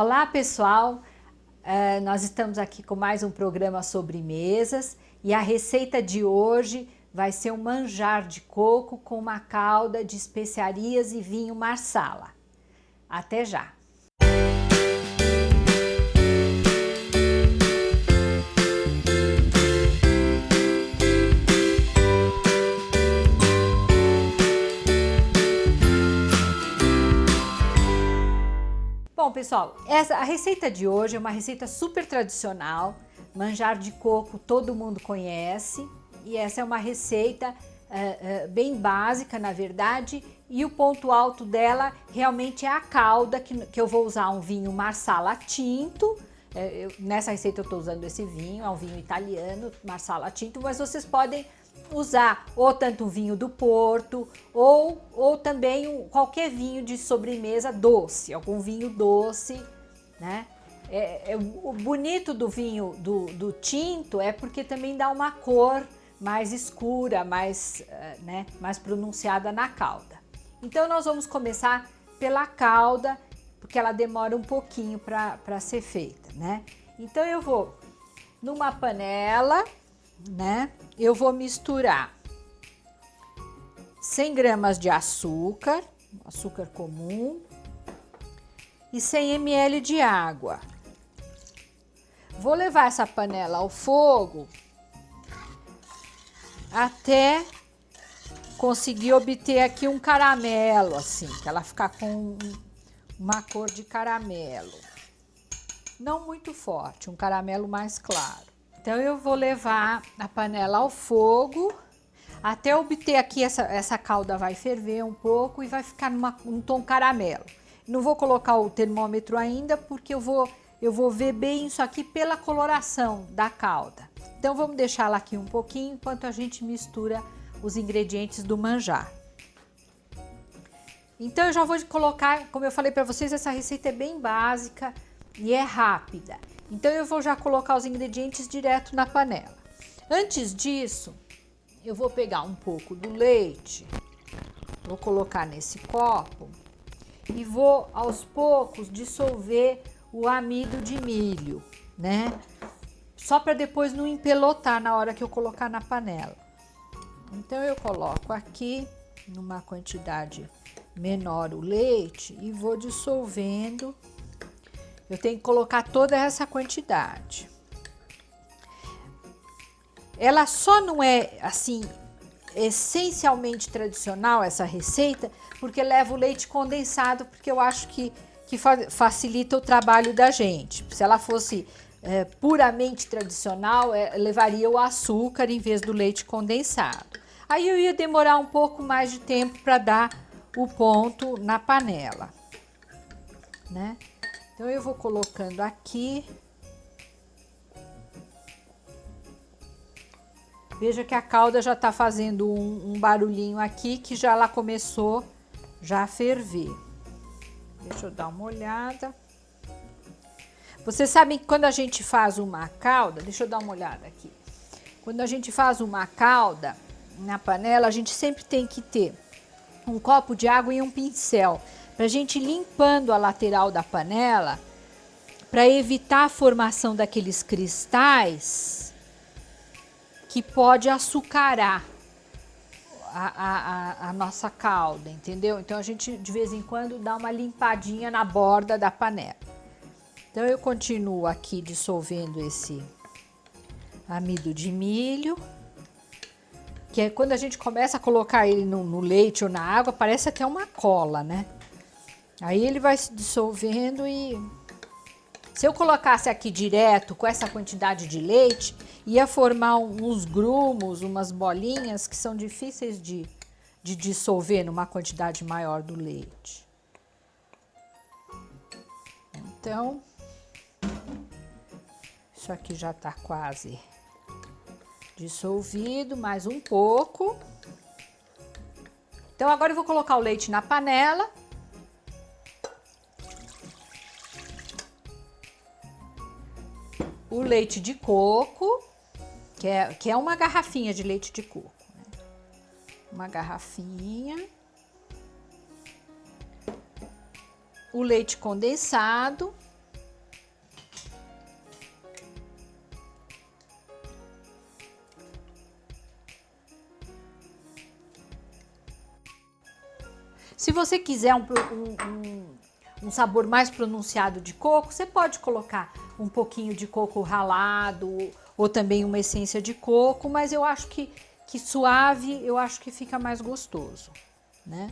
Olá pessoal, nós estamos aqui com mais um programa sobremesas e a receita de hoje vai ser um manjar de coco com uma calda de especiarias e vinho marsala. Até já! Bom, pessoal, a receita de hoje é uma receita super tradicional, manjar de coco todo mundo conhece, e essa é uma receita bem básica, na verdade, e o ponto alto dela realmente é a calda, que eu vou usar um vinho marsala tinto. Nessa receita eu estou usando esse vinho, é um vinho italiano, marsala tinto, mas vocês podem usar ou tanto um vinho do Porto ou também qualquer vinho de sobremesa doce, algum vinho doce, né? O bonito do vinho do tinto é porque também dá uma cor mais escura, mais pronunciada na calda. Então nós vamos começar pela calda, porque ela demora um pouquinho para ser feita, né? Então eu vou numa panela, né? Eu vou misturar 100 gramas de açúcar comum e 100 ml de água. Vou levar essa panela ao fogo até conseguir obter aqui um caramelo, assim, que ela ficar com uma cor de caramelo. Não muito forte, um caramelo mais claro. Então eu vou levar a panela ao fogo até obter aqui, essa calda vai ferver um pouco e vai ficar num tom caramelo. Não vou colocar o termômetro ainda porque eu vou ver bem isso aqui pela coloração da calda. Então vamos deixá-la aqui um pouquinho enquanto a gente mistura os ingredientes do manjar. Então eu já vou colocar, como eu falei para vocês, essa receita é bem básica e é rápida. Então eu vou já colocar os ingredientes direto na panela. Antes disso, eu vou pegar um pouco do leite, vou colocar nesse copo e vou aos poucos dissolver o amido de milho, né? Só para depois não empelotar na hora que eu colocar na panela. Então eu coloco aqui numa quantidade menor o leite e vou dissolvendo. Eu tenho que colocar toda essa quantidade. Ela só não é, assim, essencialmente tradicional, essa receita, porque leva o leite condensado, porque eu acho que facilita o trabalho da gente. Se ela fosse puramente tradicional, levaria o açúcar em vez do leite condensado. Aí eu ia demorar um pouco mais de tempo para dar o ponto na panela, né? Então eu vou colocando aqui. Veja que a calda já está fazendo um barulhinho aqui, que já ela começou já a ferver. Deixa eu dar uma olhada. Vocês sabem que quando a gente faz uma calda, deixa eu dar uma olhada aqui. Quando a gente faz uma calda na panela, a gente sempre tem que ter um copo de água e um pincel, para a gente ir limpando a lateral da panela, para evitar a formação daqueles cristais que pode açucarar a nossa calda, entendeu? Então a gente de vez em quando dá uma limpadinha na borda da panela. Então eu continuo aqui dissolvendo esse amido de milho, que é quando a gente começa a colocar ele no leite ou na água, parece até uma cola, né? Aí ele vai se dissolvendo e se eu colocasse aqui direto com essa quantidade de leite, ia formar uns grumos, umas bolinhas que são difíceis de dissolver numa quantidade maior do leite. Então, isso aqui já tá quase dissolvido, mais um pouco. Então agora eu vou colocar o leite na panela. O leite de coco, que é uma garrafinha de leite de coco, né? Uma garrafinha. O leite condensado. Se você quiser um sabor mais pronunciado de coco, você pode colocar um pouquinho de coco ralado ou também uma essência de coco, mas eu acho que suave, eu acho que fica mais gostoso, né?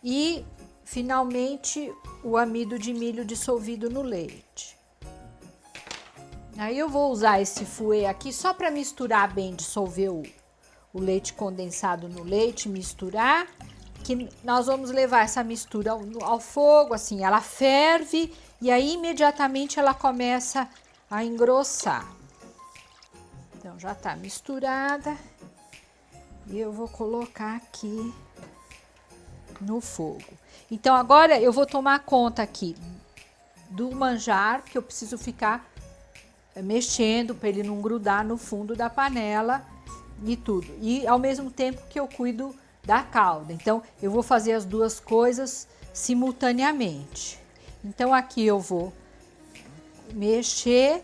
E finalmente o amido de milho dissolvido no leite. Aí eu vou usar esse fouet aqui só para misturar bem, dissolver o leite condensado no leite, misturar, que nós vamos levar essa mistura ao fogo, assim, ela ferve e aí imediatamente ela começa a engrossar. Então já tá misturada e eu vou colocar aqui no fogo. Então agora eu vou tomar conta aqui do manjar, que eu preciso ficar mexendo para ele não grudar no fundo da panela e tudo. E ao mesmo tempo que eu cuido da calda. Então eu vou fazer as duas coisas simultaneamente. Então aqui eu vou mexer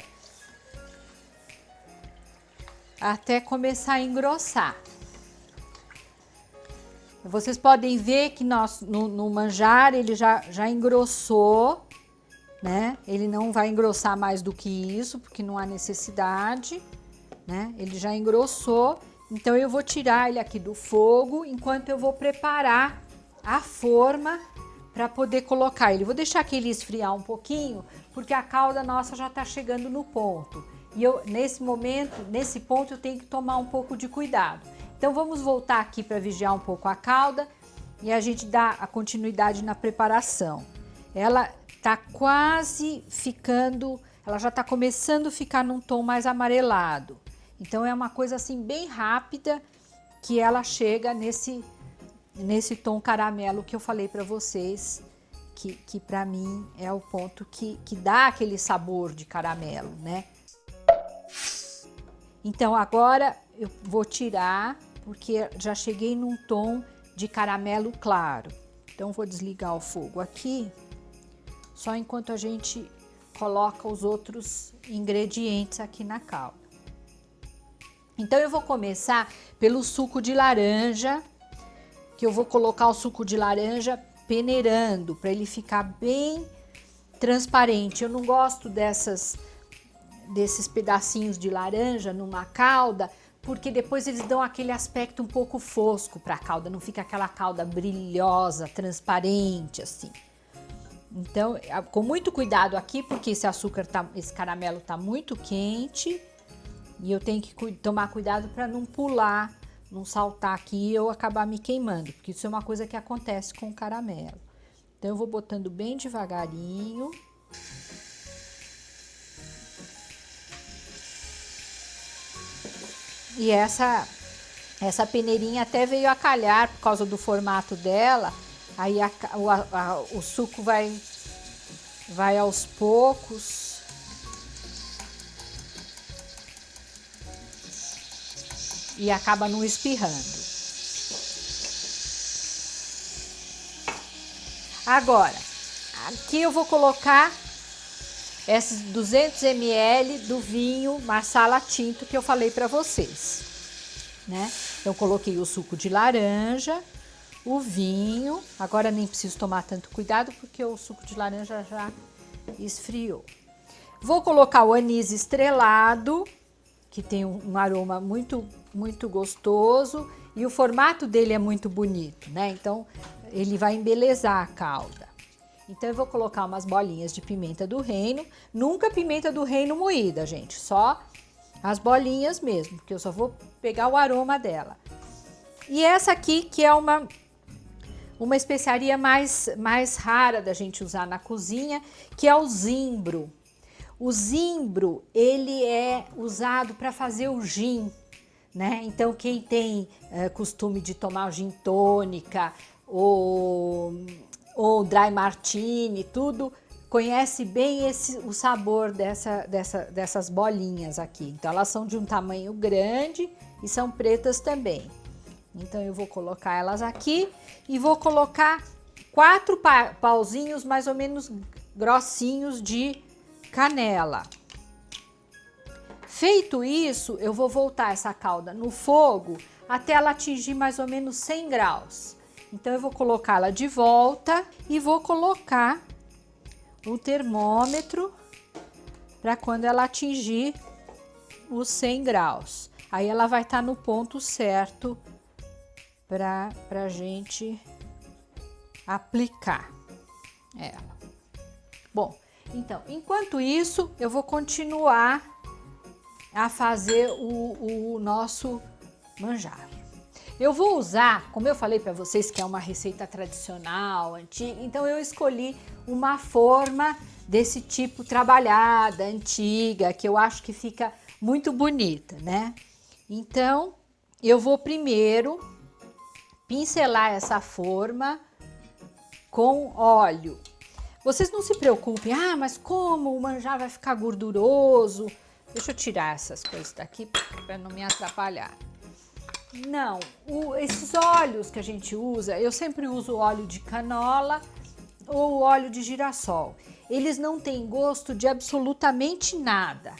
até começar a engrossar. Vocês podem ver que no manjar ele já engrossou, né? Ele não vai engrossar mais do que isso, porque não há necessidade, né? Ele já engrossou, então eu vou tirar ele aqui do fogo enquanto eu vou preparar a forma para poder colocar ele. Vou deixar que ele esfriar um pouquinho, porque a calda nossa já está chegando no ponto. E eu, nesse ponto, eu tenho que tomar um pouco de cuidado. Então vamos voltar aqui para vigiar um pouco a calda e a gente dá a continuidade na preparação. Ela tá quase ficando, ela já tá começando a ficar num tom mais amarelado. Então é uma coisa assim bem rápida que ela chega nesse tom caramelo que eu falei para vocês, que para mim é o ponto que dá aquele sabor de caramelo, né? Então agora eu vou tirar, porque já cheguei num tom de caramelo claro. Então vou desligar o fogo aqui, só enquanto a gente coloca os outros ingredientes aqui na calda. Então eu vou começar pelo suco de laranja, que eu vou colocar o suco de laranja peneirando, para ele ficar bem transparente. Eu não gosto desses pedacinhos de laranja numa calda, porque depois eles dão aquele aspecto um pouco fosco para a calda, não fica aquela calda brilhosa, transparente assim. Então, com muito cuidado aqui, porque esse caramelo tá muito quente e eu tenho que tomar cuidado para não pular, não saltar aqui e eu acabar me queimando, porque isso é uma coisa que acontece com o caramelo. Então, eu vou botando bem devagarinho. E essa peneirinha até veio a calhar por causa do formato dela. Aí o suco vai aos poucos. E acaba não espirrando. Agora, aqui eu vou colocar esses 200 ml do vinho Marsala tinto que eu falei para vocês, né? Eu coloquei o suco de laranja, o vinho, agora nem preciso tomar tanto cuidado porque o suco de laranja já esfriou. Vou colocar o anis estrelado, que tem um aroma muito, muito gostoso e o formato dele é muito bonito, né? Então ele vai embelezar a calda. Então eu vou colocar umas bolinhas de pimenta do reino, nunca pimenta do reino moída, gente, só as bolinhas mesmo, porque eu só vou pegar o aroma dela. E essa aqui que é uma especiaria mais rara da gente usar na cozinha, que é o zimbro. O zimbro, ele é usado para fazer o gin, né? Então quem tem costume de tomar o gin tônica ou dry martini, tudo, conhece bem o sabor dessas bolinhas aqui. Então elas são de um tamanho grande e são pretas também. Então eu vou colocar elas aqui e vou colocar 4 pauzinhos mais ou menos grossinhos de canela. Feito isso, eu vou voltar essa calda no fogo até ela atingir mais ou menos 100 graus. Então eu vou colocá-la de volta e vou colocar o termômetro para quando ela atingir os 100 graus. Aí ela vai estar no ponto certo para a gente aplicar ela. Bom, então, enquanto isso, eu vou continuar a fazer o nosso manjar. Eu vou usar, como eu falei para vocês que é uma receita tradicional, antiga, então eu escolhi uma forma desse tipo trabalhada, antiga, que eu acho que fica muito bonita, né? Então, eu vou primeiro pincelar essa forma com óleo. Vocês não se preocupem, mas como o manjar vai ficar gorduroso? Deixa eu tirar essas coisas daqui para não me atrapalhar. Não, esses óleos que a gente usa, eu sempre uso óleo de canola ou óleo de girassol. Eles não têm gosto de absolutamente nada.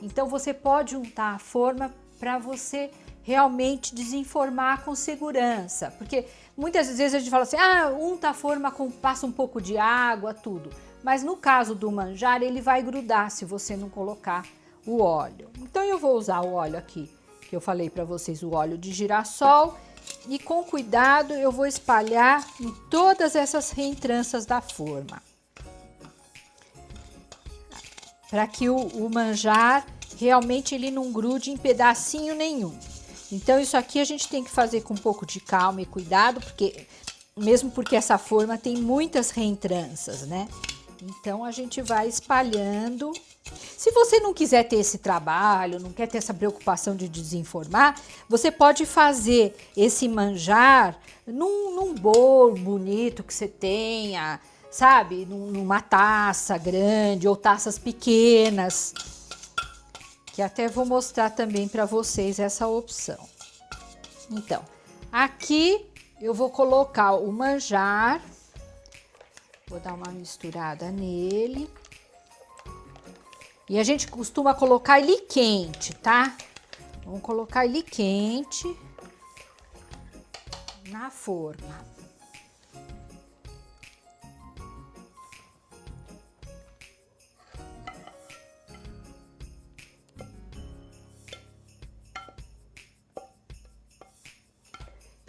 Então você pode untar a forma para você realmente desenformar com segurança. Porque muitas vezes a gente fala assim, unta a forma, passa um pouco de água, tudo. Mas no caso do manjar, ele vai grudar se você não colocar o óleo. Então eu vou usar o óleo aqui, que eu falei para vocês, o óleo de girassol, e com cuidado eu vou espalhar em todas essas reentranças da forma, para que o manjar realmente ele não grude em pedacinho nenhum. Então isso aqui a gente tem que fazer com um pouco de calma e cuidado, mesmo porque essa forma tem muitas reentranças, né? Então a gente vai espalhando. Se você não quiser ter esse trabalho, não quer ter essa preocupação de desenformar, você pode fazer esse manjar num bolo bonito que você tenha, sabe? Numa taça grande ou taças pequenas, que até vou mostrar também para vocês essa opção. Então, aqui eu vou colocar o manjar, vou dar uma misturada nele. E a gente costuma colocar ele quente, tá? Vamos colocar ele quente na forma.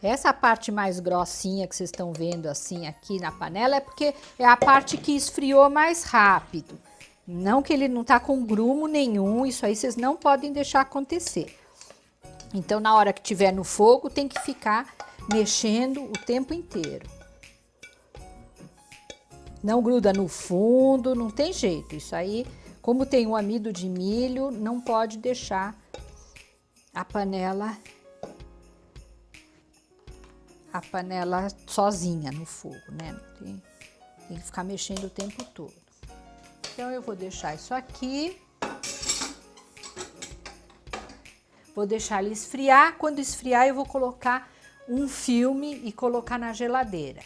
Essa parte mais grossinha que vocês estão vendo assim aqui na panela é porque é a parte que esfriou mais rápido. Não que ele não tá com grumo nenhum, isso aí vocês não podem deixar acontecer. Então, na hora que tiver no fogo, tem que ficar mexendo o tempo inteiro. Não gruda no fundo, não tem jeito. Isso aí, como tem um amido de milho, não pode deixar a panela sozinha no fogo, né? Tem que ficar mexendo o tempo todo. Então, eu vou deixar isso aqui. Vou deixar ele esfriar. Quando esfriar, eu vou colocar um filme e colocar na geladeira.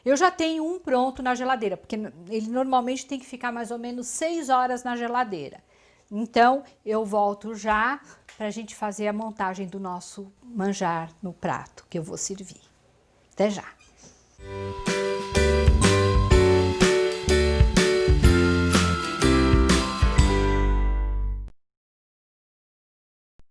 Eu já tenho um pronto na geladeira, porque ele normalmente tem que ficar mais ou menos 6 horas na geladeira. Então, eu volto já para a gente fazer a montagem do nosso manjar no prato, que eu vou servir. Até já!